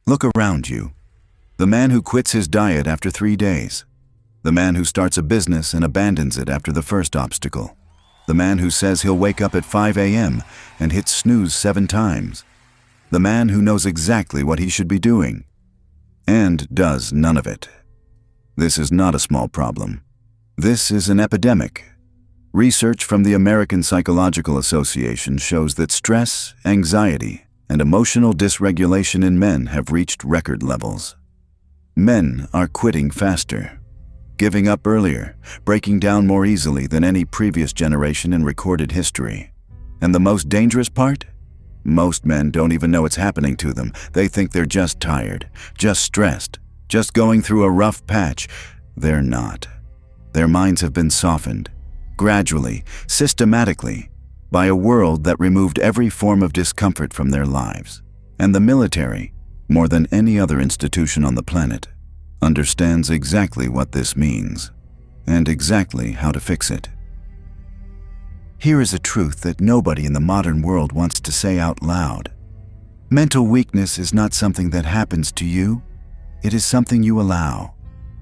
Look around you. The man who quits his diet after 3 days. The man who starts a business and abandons it after the first obstacle. The man who says he'll wake up at 5 a.m. and hits snooze 7 times. The man who knows exactly what he should be doing and does none of it. This is not a small problem. This is an epidemic. Research from the American Psychological Association shows that stress, anxiety, and emotional dysregulation in men have reached record levels. Men are quitting faster, giving up earlier, breaking down more easily than any previous generation in recorded history. And the most dangerous part? Most men don't even know it's happening to them. They think they're just tired, just stressed, just going through a rough patch. They're not. Their minds have been softened, gradually, systematically, by a world that removed every form of discomfort from their lives. And the military, more than any other institution on the planet, understands exactly what this means and exactly how to fix it. Here is a truth that nobody in the modern world wants to say out loud. Mental weakness is not something that happens to you. It is something you allow.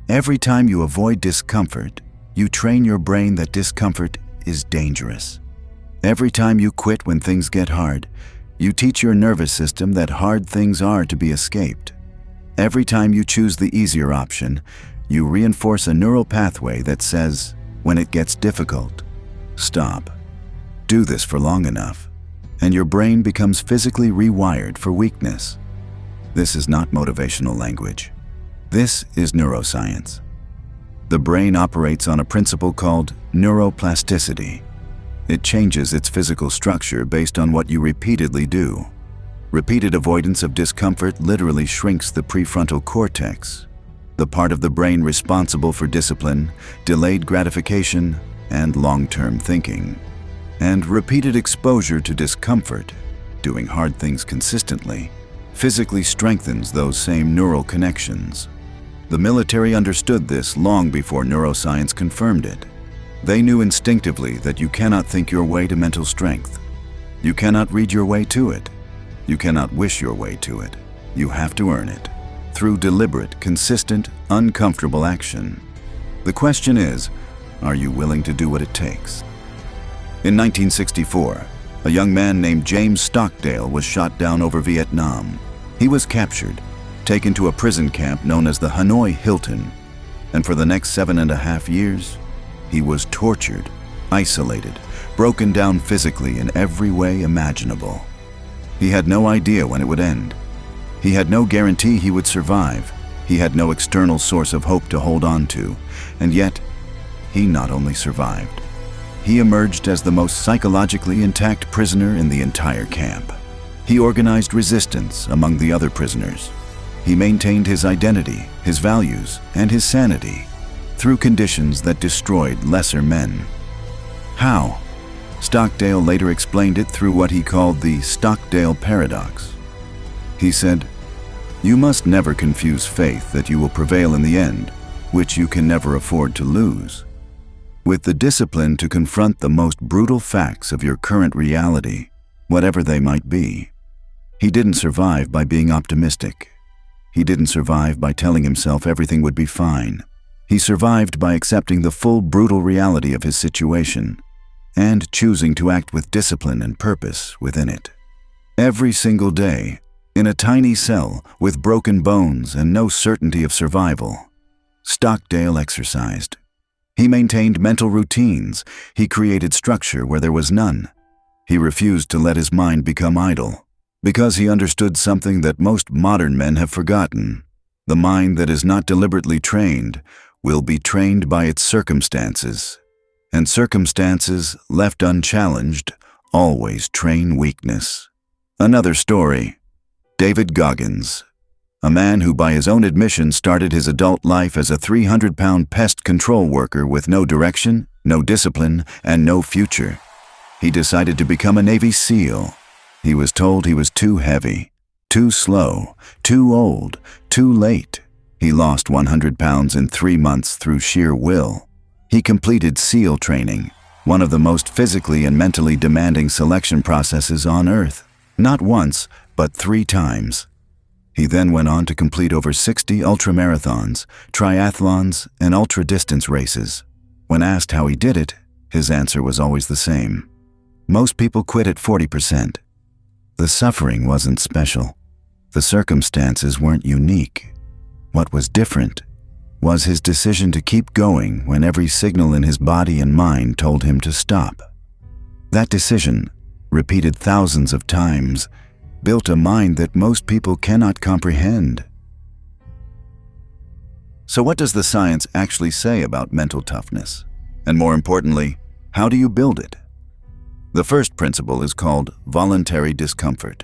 Every time you avoid discomfort, you train your brain that discomfort is dangerous. Every time you quit when things get hard, you teach your nervous system that hard things are to be escaped. Every time you choose the easier option, you reinforce a neural pathway that says, when it gets difficult, stop. Do this for long enough, and your brain becomes physically rewired for weakness. This is not motivational language. This is neuroscience. The brain operates on a principle called neuroplasticity. It changes its physical structure based on what you repeatedly do. Repeated avoidance of discomfort literally shrinks the prefrontal cortex, the part of the brain responsible for discipline, delayed gratification, and long-term thinking. And repeated exposure to discomfort, doing hard things consistently, physically strengthens those same neural connections. The military understood this long before neuroscience confirmed it. They knew instinctively that you cannot think your way to mental strength. You cannot read your way to it. You cannot wish your way to it. You have to earn it through deliberate, consistent, uncomfortable action. The question is, are you willing to do what it takes? In 1964, a young man named James Stockdale was shot down over Vietnam. He was captured, taken to a prison camp known as the Hanoi Hilton, and for the next 7.5 years, he was tortured, isolated, broken down physically in every way imaginable. He had no idea when it would end. He had no guarantee he would survive. He had no external source of hope to hold on to, and yet, he not only survived, he emerged as the most psychologically intact prisoner in the entire camp. He organized resistance among the other prisoners. He maintained his identity, his values, and his sanity through conditions that destroyed lesser men. How? Stockdale later explained it through what he called the Stockdale Paradox. He said, "You must never confuse faith that you will prevail in the end, which you can never afford to lose, with the discipline to confront the most brutal facts of your current reality, whatever they might be." He didn't survive by being optimistic. He didn't survive by telling himself everything would be fine. He survived by accepting the full brutal reality of his situation and choosing to act with discipline and purpose within it. Every single day, in a tiny cell with broken bones and no certainty of survival, Stockdale exercised. He maintained mental routines. He created structure where there was none. He refused to let his mind become idle, because he understood something that most modern men have forgotten. The mind that is not deliberately trained will be trained by its circumstances, and circumstances left unchallenged always train weakness. Another story. David Goggins, a man who by his own admission started his adult life as a 300-pound pest control worker with no direction, no discipline, and no future. He decided to become a Navy SEAL. He was told he was too heavy, too slow, too old, too late. He lost 100 pounds in 3 months through sheer will. He completed SEAL training, one of the most physically and mentally demanding selection processes on Earth. Not once, but 3 times. He then went on to complete over 60 ultramarathons, triathlons, and ultra-distance races. When asked how he did it, his answer was always the same. Most people quit at 40%. The suffering wasn't special. The circumstances weren't unique. What was different was his decision to keep going when every signal in his body and mind told him to stop. That decision, repeated thousands of times, built a mind that most people cannot comprehend. So what does the science actually say about mental toughness? And more importantly, how do you build it? The first principle is called voluntary discomfort.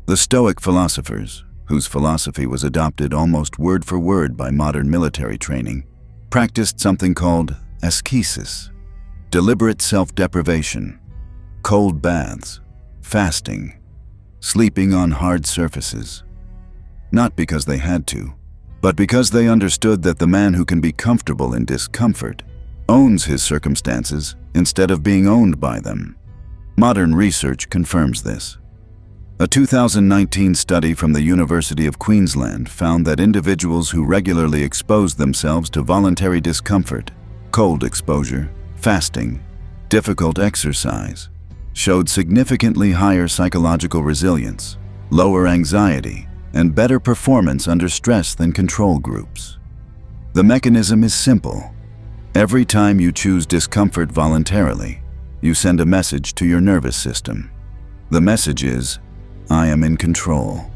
The Stoic philosophers, whose philosophy was adopted almost word for word by modern military training, practiced something called ascesis, deliberate self-deprivation, cold baths, fasting, sleeping on hard surfaces. Not because they had to, but because they understood that the man who can be comfortable in discomfort owns his circumstances instead of being owned by them. Modern research confirms this. A 2019 study from the University of Queensland found that individuals who regularly exposed themselves to voluntary discomfort, cold exposure, fasting, difficult exercise, showed significantly higher psychological resilience, lower anxiety, and better performance under stress than control groups. The mechanism is simple. Every time you choose discomfort voluntarily, you send a message to your nervous system. The message is, I am in control.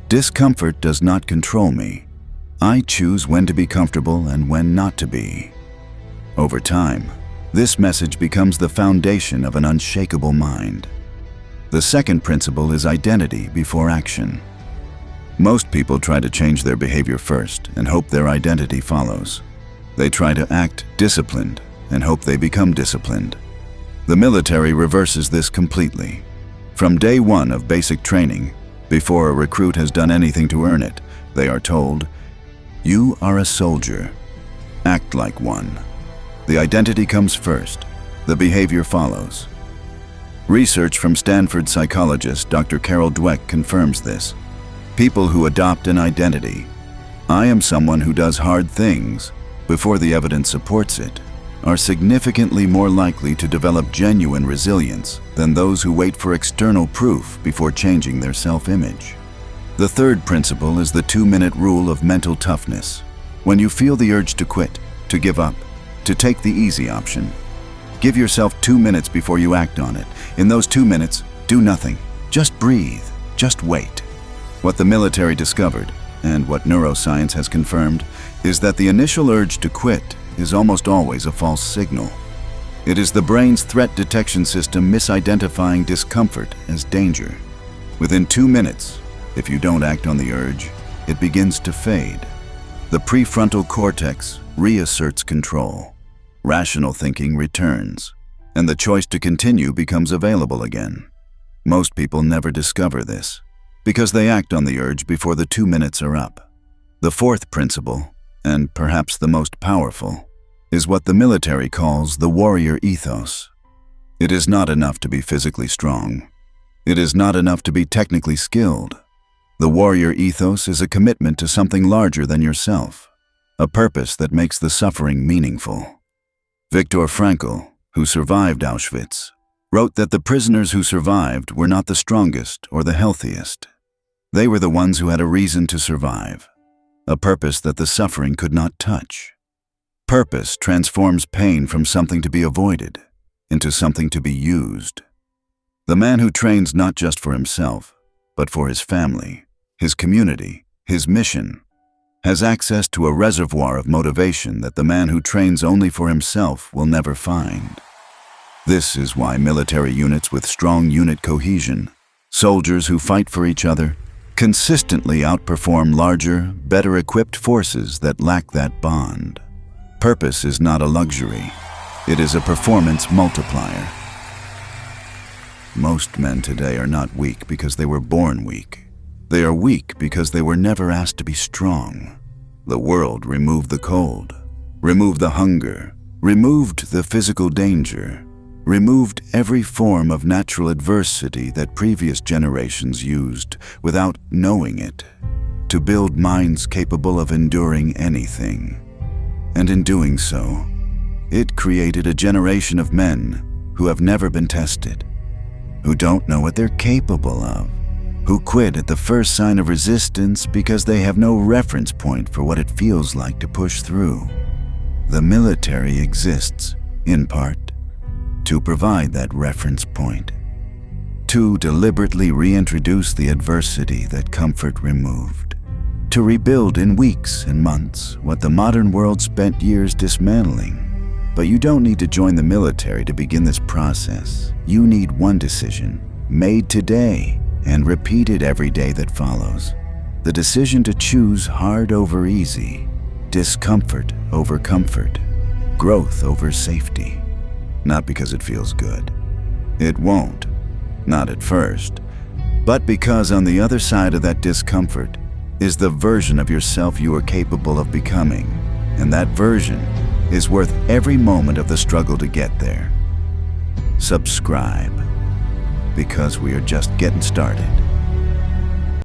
Discomfort does not control me. I choose when to be comfortable and when not to be. Over time, this message becomes the foundation of an unshakable mind. The second principle is identity before action. Most people try to change their behavior first and hope their identity follows. They try to act disciplined and hope they become disciplined. The military reverses this completely. From day one of basic training, before a recruit has done anything to earn it, they are told, "You are a soldier. Act like one." The identity comes first. The behavior follows. Research from Stanford psychologist Dr. Carol Dweck confirms this. People who adopt an identity, "I am someone who does hard things," before the evidence supports it, are significantly more likely to develop genuine resilience than those who wait for external proof before changing their self-image. The third principle is the 2-minute rule of mental toughness. When you feel the urge to quit, to give up, to take the easy option, give yourself 2 minutes before you act on it. In those 2 minutes, do nothing. Just breathe. Just wait. What the military discovered, and what neuroscience has confirmed, is that the initial urge to quit is almost always a false signal. It is the brain's threat detection system misidentifying discomfort as danger. Within 2 minutes, if you don't act on the urge, it begins to fade. The prefrontal cortex reasserts control. Rational thinking returns, and the choice to continue becomes available again. Most people never discover this, because they act on the urge before the 2 minutes are up. The fourth principle, and perhaps the most powerful, is what the military calls the warrior ethos. It is not enough to be physically strong. It is not enough to be technically skilled. The warrior ethos is a commitment to something larger than yourself, a purpose that makes the suffering meaningful. Viktor Frankl, who survived Auschwitz, wrote that the prisoners who survived were not the strongest or the healthiest. They were the ones who had a reason to survive, a purpose that the suffering could not touch. Purpose transforms pain from something to be avoided into something to be used. The man who trains not just for himself, but for his family, his community, his mission, has access to a reservoir of motivation that the man who trains only for himself will never find. This is why military units with strong unit cohesion, soldiers who fight for each other, consistently outperform larger, better-equipped forces that lack that bond. Purpose is not a luxury. It is a performance multiplier. Most men today are not weak because they were born weak. They are weak because they were never asked to be strong. The world removed the cold, removed the hunger, removed the physical danger, removed every form of natural adversity that previous generations used without knowing it, to build minds capable of enduring anything. And in doing so, it created a generation of men who have never been tested, who don't know what they're capable of, who quit at the first sign of resistance because they have no reference point for what it feels like to push through. The military exists, in part, to provide that reference point, to deliberately reintroduce the adversity that comfort removed, to rebuild in weeks and months what the modern world spent years dismantling. But you don't need to join the military to begin this process. You need one decision, made today and repeated every day that follows. The decision to choose hard over easy, discomfort over comfort, growth over safety. Not because it feels good. It won't, not at first, but because on the other side of that discomfort is the version of yourself you are capable of becoming, and that version is worth every moment of the struggle to get there. Subscribe, because we are just getting started.